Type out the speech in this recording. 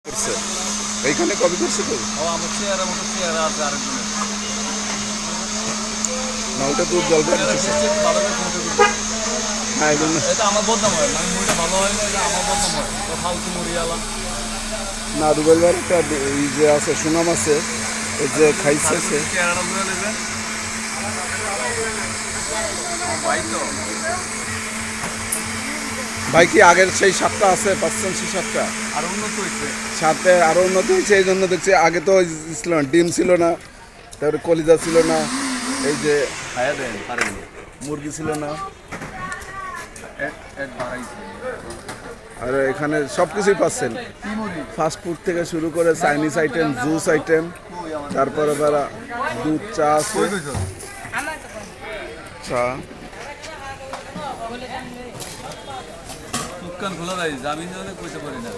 করছে এইখানে কবে করছে তো আমার চেয়ারের মতো চেয়ার আছে আরেকজনের না ওটা তো জল বের হচ্ছে ভালো করে ফুটে দিবে। হ্যাঁ এই জন্য এটা আমার বদনাম হয় মানে মুড়িটা ভালো হয় না এটা আমার বদনাম হয় তো ফালতু মুড়ি আলাম না রুবেলবার একটা এই যে আছে সুনাম আছে এই যে খাইছে সে চেয়ারটা ধরে নেবেন ভাই তো ভাই কি আগের সেই সাতটা আছে পাচ্ছেন সেই সাতটা আর উন্নত হয়েছে সাথে আরো উন্নত হয়েছে এই জন্য দেখছি আগে তো ওই ছিল না ডিম ছিল না তারপরে কলিজা ছিল না এই যে খাইয়া দেন পারেন মুরগি ছিল না এড বাড়াইছে আর এখানে সব কিছুই পাচ্ছেন কি মুড়ি ফাস্ট ফুড থেকে শুরু করে চাইনিজ আইটেম জুস আইটেম তারপরে আবার দুধ চা আছে কই কইছো চা দোকান খোলা রাখি আমি কইতে পারি না